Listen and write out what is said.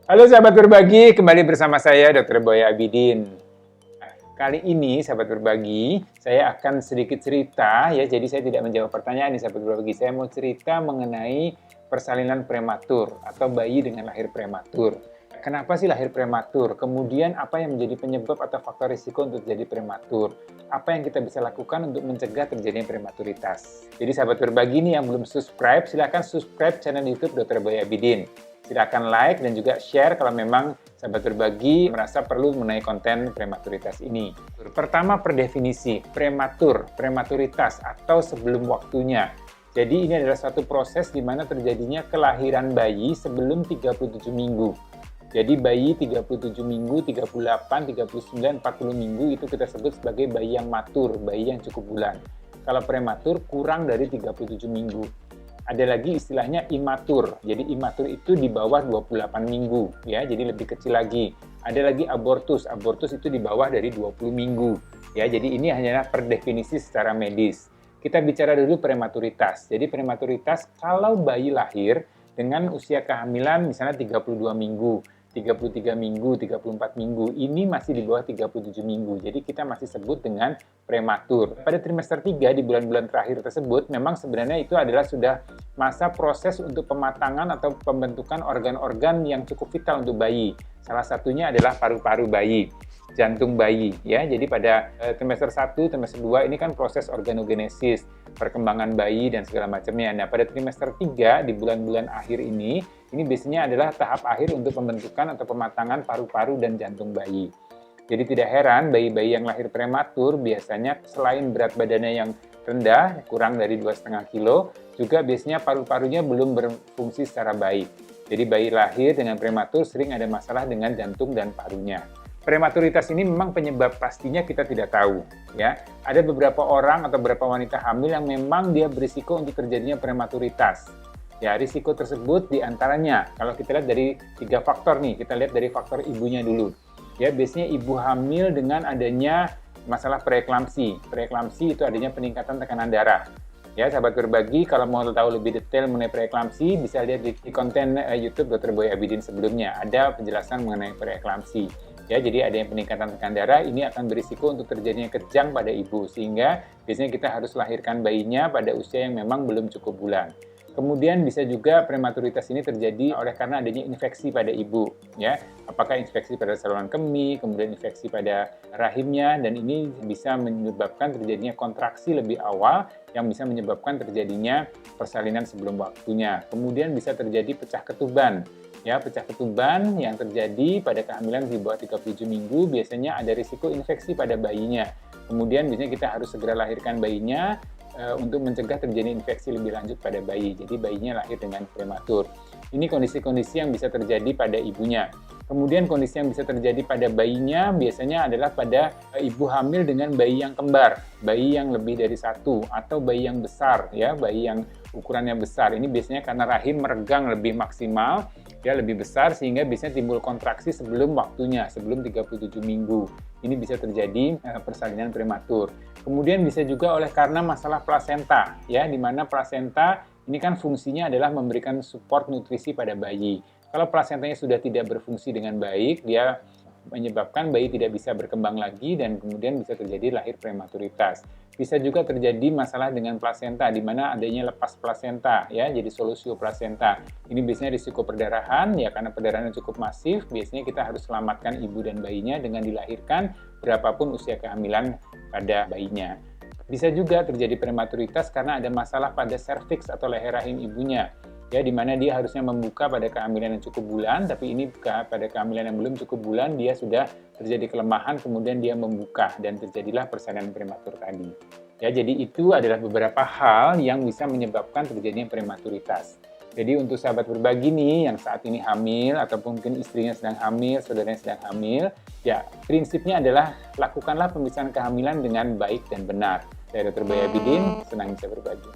Halo sahabat berbagi, kembali bersama saya Dr. Boy Abidin. Kali ini sahabat berbagi, saya akan sedikit cerita ya, jadi saya tidak menjawab pertanyaan nih sahabat berbagi. Saya mau cerita mengenai persalinan prematur atau bayi dengan lahir prematur. Kenapa sih lahir prematur? Kemudian apa yang menjadi penyebab atau faktor risiko untuk terjadi prematur? Apa yang kita bisa lakukan untuk mencegah terjadinya prematuritas? Jadi sahabat berbagi nih yang belum subscribe, silahkan subscribe channel YouTube Dr. Boy Abidin. Silakan like dan juga share kalau memang sahabat berbagi merasa perlu mengenai konten prematuritas ini. Pertama, per definisi, prematuritas atau sebelum waktunya. Jadi ini adalah suatu proses di mana terjadinya kelahiran bayi sebelum 37 minggu. Jadi bayi 37 minggu, 38, 39, 40 minggu itu kita sebut sebagai bayi yang matur, bayi yang cukup bulan. Kalau prematur kurang dari 37 minggu. Ada lagi istilahnya imatur. Jadi imatur itu di bawah 28 minggu ya, jadi lebih kecil lagi. Ada lagi abortus. Abortus itu di bawah dari 20 minggu. Ya, jadi ini hanyalah per definisi secara medis. Kita bicara dulu prematuritas. Jadi prematuritas kalau bayi lahir dengan usia kehamilan misalnya 32 minggu, 33 minggu, 34 minggu, ini masih di bawah 37 minggu. Jadi kita masih sebut dengan prematur. Pada trimester 3 di bulan-bulan terakhir tersebut, memang sebenarnya itu adalah sudah masa proses untuk pematangan atau pembentukan organ-organ yang cukup vital untuk bayi. Salah satunya adalah paru-paru bayi, jantung bayi ya. Jadi pada trimester 1, trimester 2 ini kan proses organogenesis, perkembangan bayi dan segala macamnya. Nah, pada trimester 3 di bulan-bulan akhir ini biasanya adalah tahap akhir untuk pembentukan atau pematangan paru-paru dan jantung bayi. Jadi tidak heran bayi-bayi yang lahir prematur biasanya selain berat badannya yang rendah, kurang dari 2,5 kilo, juga biasanya paru-parunya belum berfungsi secara baik. Jadi bayi lahir dengan prematur sering ada masalah dengan jantung dan parunya. Prematuritas ini memang penyebab pastinya kita tidak tahu. Ya, ada beberapa orang atau beberapa wanita hamil yang memang dia berisiko untuk terjadinya prematuritas. Ya, risiko tersebut diantaranya, kalau kita lihat dari 3 faktor nih, kita lihat dari faktor ibunya dulu. Ya, biasanya ibu hamil dengan adanya masalah preeklamsi. Preeklamsi itu adanya peningkatan tekanan darah. Ya, sahabat berbagi, kalau mau tahu lebih detail mengenai preeklamsi, bisa lihat di konten YouTube Dr. Boy Abidin sebelumnya. Ada penjelasan mengenai preeklamsi. Ya, jadi ada yang peningkatan tekanan darah, ini akan berisiko untuk terjadinya kejang pada ibu, sehingga biasanya kita harus lahirkan bayinya pada usia yang memang belum cukup bulan. Kemudian bisa juga prematuritas ini terjadi oleh karena adanya infeksi pada ibu, ya. Apakah infeksi pada saluran kemih, kemudian infeksi pada rahimnya, dan ini bisa menyebabkan terjadinya kontraksi lebih awal yang bisa menyebabkan terjadinya persalinan sebelum waktunya. Kemudian bisa terjadi pecah ketuban. Ya, pecah ketuban yang terjadi pada kehamilan di bawah 37 minggu biasanya ada risiko infeksi pada bayinya. Kemudian biasanya kita harus segera lahirkan bayinya untuk mencegah terjadi infeksi lebih lanjut pada bayi. Jadi bayinya lahir dengan prematur. Ini kondisi-kondisi yang bisa terjadi pada ibunya. Kemudian kondisi yang bisa terjadi pada bayinya biasanya adalah pada ibu hamil dengan bayi yang kembar, bayi yang lebih dari satu, atau bayi yang besar, ya, bayi yang ukurannya besar. Ini biasanya karena rahim meregang lebih maksimal, ya, lebih besar, sehingga biasanya timbul kontraksi sebelum waktunya, sebelum 37 minggu. Ini bisa terjadi persalinan prematur. Kemudian bisa juga oleh karena masalah plasenta, ya, di mana plasenta ini kan fungsinya adalah memberikan support nutrisi pada bayi. Kalau plasentanya sudah tidak berfungsi dengan baik, dia menyebabkan bayi tidak bisa berkembang lagi dan kemudian bisa terjadi lahir prematuritas. Bisa juga terjadi masalah dengan plasenta di mana adanya lepas plasenta, ya, jadi solusio plasenta. Ini biasanya risiko perdarahan, ya, karena perdarahan yang cukup masif, biasanya kita harus selamatkan ibu dan bayinya dengan dilahirkan berapapun usia kehamilan pada bayinya. Bisa juga terjadi prematuritas karena ada masalah pada serviks atau leher rahim ibunya, ya, di mana dia harusnya membuka pada kehamilan yang cukup bulan, tapi ini pada kehamilan yang belum cukup bulan dia sudah terjadi kelemahan, kemudian dia membuka dan terjadilah persalinan prematur tadi. Ya, jadi itu adalah beberapa hal yang bisa menyebabkan terjadinya prematuritas. Jadi untuk sahabat berbagi nih yang saat ini hamil ataupun mungkin istrinya sedang hamil, saudaranya sedang hamil, ya prinsipnya adalah lakukanlah pemeriksaan kehamilan dengan baik dan benar. Saya Dr. Boy Abidin, senang bisa berbagi.